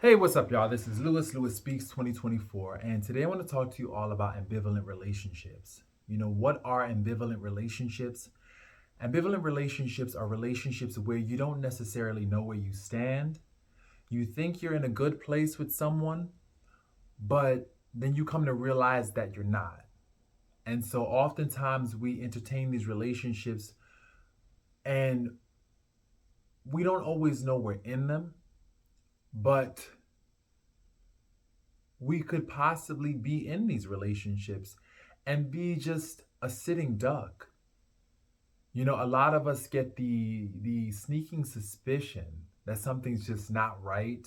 Hey, what's up, y'all? This is Lewis Speaks 2024, and today I want to talk to you all about ambivalent relationships. What are ambivalent relationships? Ambivalent relationships are relationships where you don't necessarily know where you stand. You think you're in a good place with someone, but then you come to realize that you're not. And so oftentimes we entertain these relationships and we don't always know we're in them, but we could possibly be in these relationships and be just a sitting duck. A lot of us get the sneaking suspicion that something's just not right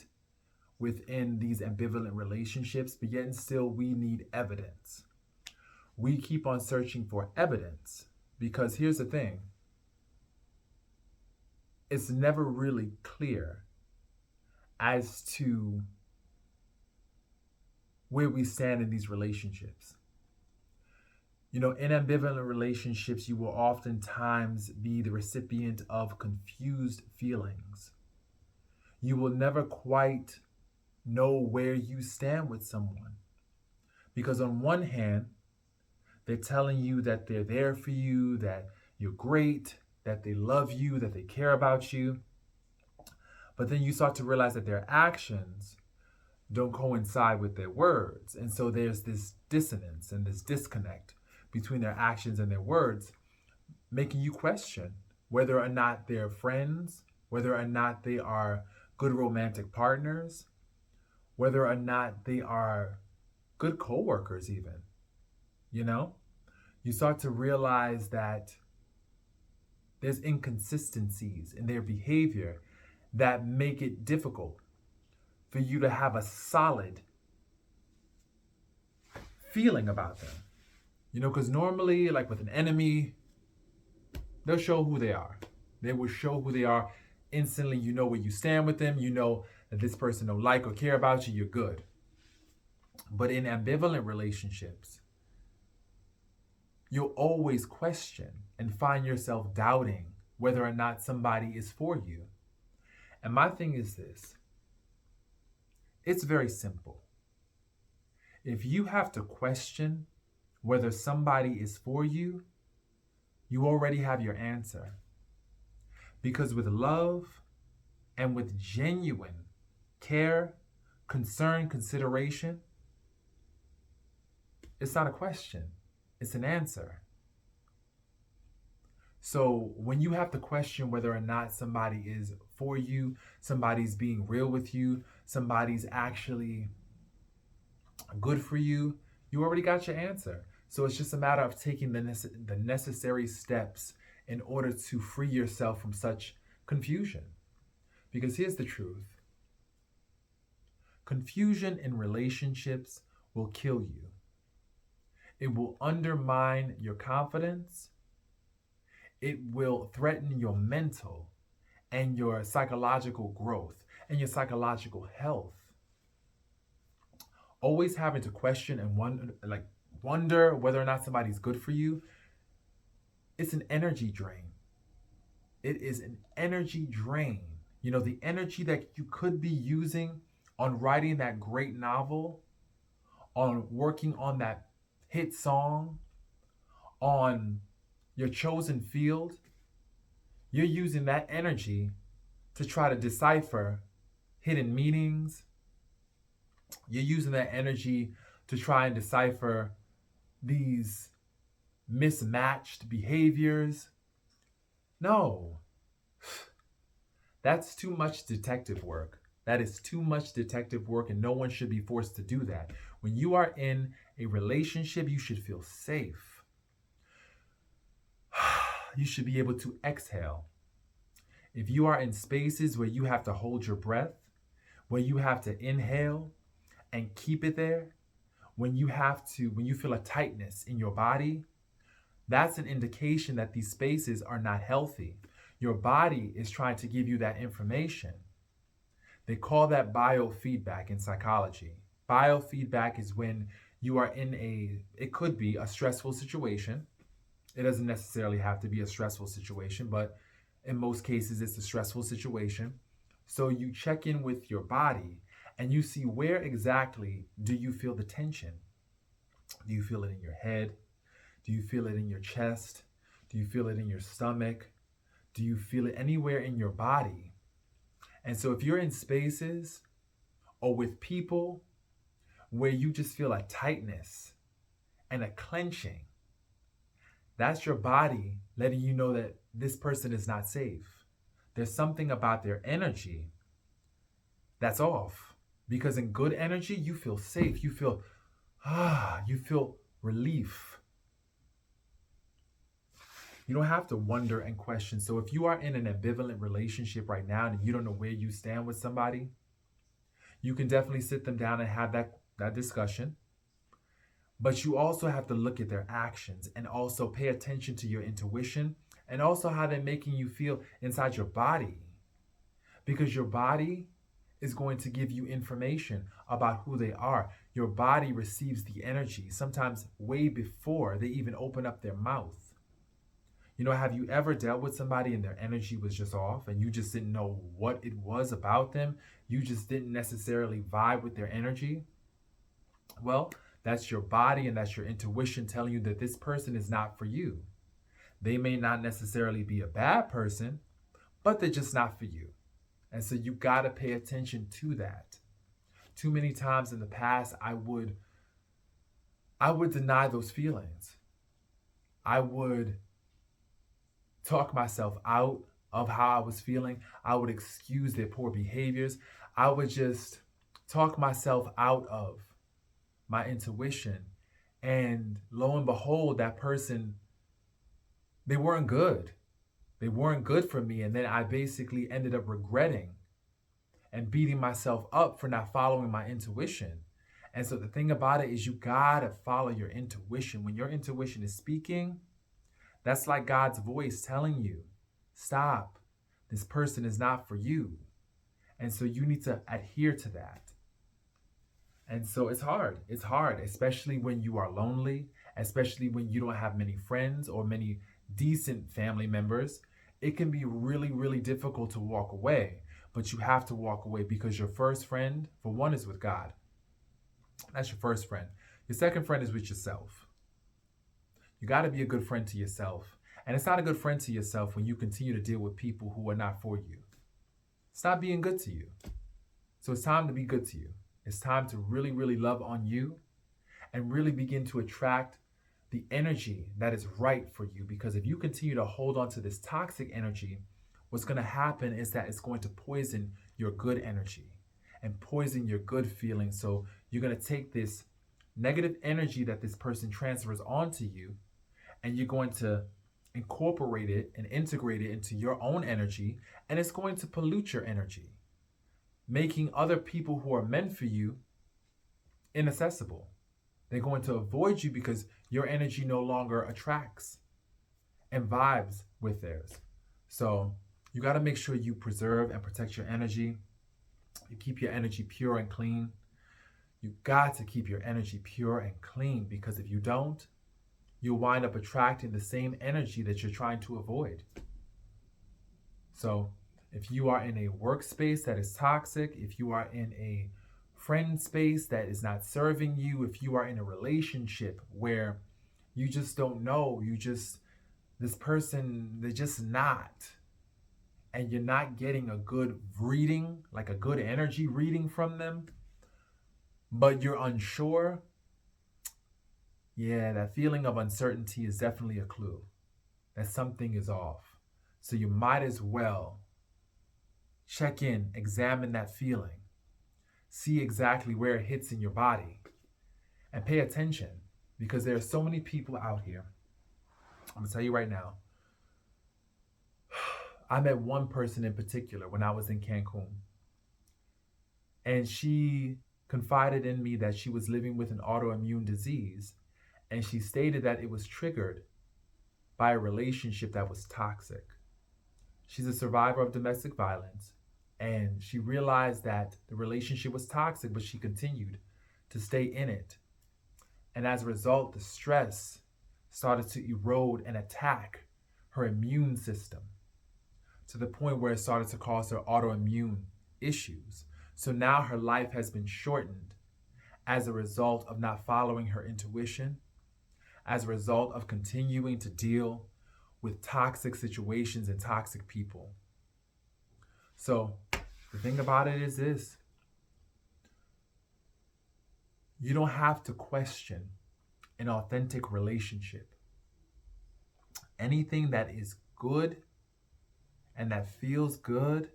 within these ambivalent relationships, but yet and still we need evidence. We keep on searching for evidence because here's the thing, it's never really clear as to where we stand in these relationships. In ambivalent relationships, you will oftentimes be the recipient of confused feelings. You will never quite know where you stand with someone. Because on one hand, they're telling you that they're there for you, that you're great, that they love you, that they care about you. But then you start to realize that their actions don't coincide with their words. And so there's this dissonance and this disconnect between their actions and their words, making you question whether or not they're friends, whether or not they are good romantic partners, whether or not they are good coworkers even. You know? You start to realize that there's inconsistencies in their behavior that make it difficult for you to have a solid feeling about them. Because normally, like with an enemy, they'll show who they are. They will show who they are instantly. You know where you stand with them. You know that this person don't like or care about you. You're good. But in ambivalent relationships, you'll always question and find yourself doubting whether or not somebody is for you. And my thing is this, it's very simple. If you have to question whether somebody is for you, you already have your answer. Because with love and with genuine care, concern, consideration, it's not a question, it's an answer. So when you have to question whether or not somebody is for you, somebody's being real with you, somebody's actually good for you, you already got your answer. So it's just a matter of taking the necessary steps in order to free yourself from such confusion. Because here's the truth, confusion in relationships will kill you. It will undermine your confidence. It will threaten your mental and your psychological growth and your psychological health. Always having to question and wonder whether or not somebody's good for you, it's an energy drain. It is an energy drain. The energy that you could be using on writing that great novel, on working on that hit song, on your chosen field, you're using that energy to try to decipher hidden meanings. You're using that energy to try and decipher these mismatched behaviors. No, that's too much detective work. That is too much detective work, and no one should be forced to do that. When you are in a relationship, you should feel safe. You should be able to exhale. If you are in spaces where you have to hold your breath, where you have to inhale and keep it there, when you feel a tightness in your body, that's an indication that these spaces are not healthy. Your body is trying to give you that information. They call that biofeedback in psychology. Biofeedback is when you are it could be a stressful situation. It doesn't necessarily have to be a stressful situation, but in most cases, it's a stressful situation. So you check in with your body and you see where exactly do you feel the tension. Do you feel it in your head? Do you feel it in your chest? Do you feel it in your stomach? Do you feel it anywhere in your body? And so if you're in spaces or with people where you just feel a tightness and a clenching, that's your body letting you know that this person is not safe. There's something about their energy that's off. Because in good energy, you feel safe. You feel relief. You don't have to wonder and question. So if you are in an ambivalent relationship right now and you don't know where you stand with somebody, you can definitely sit them down and have that discussion. But you also have to look at their actions and also pay attention to your intuition and also how they're making you feel inside your body. Because your body is going to give you information about who they are. Your body receives the energy sometimes way before they even open up their mouth. You know, have you ever dealt with somebody and their energy was just off and you just didn't know what it was about them? You just didn't necessarily vibe with their energy? Well, that's your body and that's your intuition telling you that this person is not for you. They may not necessarily be a bad person, but they're just not for you. And so you got to pay attention to that. Too many times in the past, I would deny those feelings. I would talk myself out of how I was feeling. I would excuse their poor behaviors. I would just talk myself out of my intuition. And lo and behold, that person, they weren't good. They weren't good for me. And then I basically ended up regretting and beating myself up for not following my intuition. And so the thing about it is you gotta follow your intuition. When your intuition is speaking, that's like God's voice telling you, stop, this person is not for you. And so you need to adhere to that. And so it's hard, especially when you are lonely, especially when you don't have many friends or many decent family members. It can be really, really difficult to walk away, but you have to walk away because your first friend, for one, is with God. That's your first friend. Your second friend is with yourself. You got to be a good friend to yourself. And it's not a good friend to yourself when you continue to deal with people who are not for you. Stop being good to you. So it's time to be good to you. It's time to really, really love on you and really begin to attract the energy that is right for you. Because if you continue to hold on to this toxic energy, what's going to happen is that it's going to poison your good energy and poison your good feelings. So you're going to take this negative energy that this person transfers onto you and you're going to incorporate it and integrate it into your own energy, and it's going to pollute your energy, making other people who are meant for you inaccessible. They're going to avoid you because your energy no longer attracts and vibes with theirs. So you got to make sure you preserve and protect your energy. You keep your energy pure and clean. You got to keep your energy pure and clean, because if you don't, you'll wind up attracting the same energy that you're trying to avoid. So if you are in a workspace that is toxic, if you are in a friend space that is not serving you, if you are in a relationship where you just don't know, this person, they're just not, and you're not getting a good reading, like a good energy reading from them, but you're unsure, yeah, that feeling of uncertainty is definitely a clue that something is off. So you might as well check in, examine that feeling, see exactly where it hits in your body, and pay attention, because there are so many people out here. I'm gonna tell you right now, I met one person in particular when I was in Cancun, and she confided in me that she was living with an autoimmune disease, and she stated that it was triggered by a relationship that was toxic. She's a survivor of domestic violence, and she realized that the relationship was toxic, but she continued to stay in it. And as a result, the stress started to erode and attack her immune system to the point where it started to cause her autoimmune issues. So now her life has been shortened as a result of not following her intuition, as a result of continuing to deal with toxic situations and toxic people. So the thing about it is this: you don't have to question an authentic relationship. Anything that is good and that feels good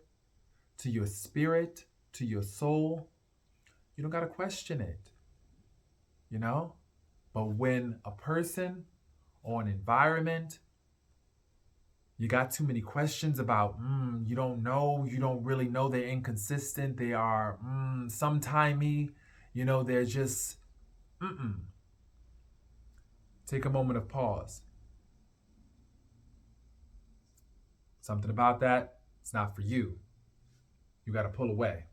to your spirit, to your soul, you don't got to question it, you know? But when a person or an environment, you got too many questions about, you don't know, you don't really know, they're inconsistent, they are sometimey, they're just, take a moment of pause. Something about that, it's not for you. You got to pull away.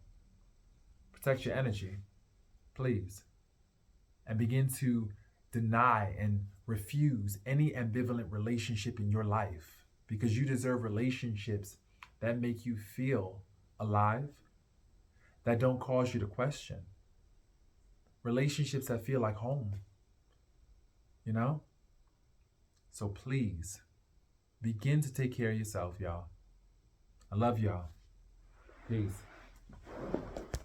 Protect your energy, please. And begin to deny and refuse any ambivalent relationship in your life, because you deserve relationships that make you feel alive, that don't cause you to question. Relationships that feel like home, So please, begin to take care of yourself, y'all. I love y'all. Peace.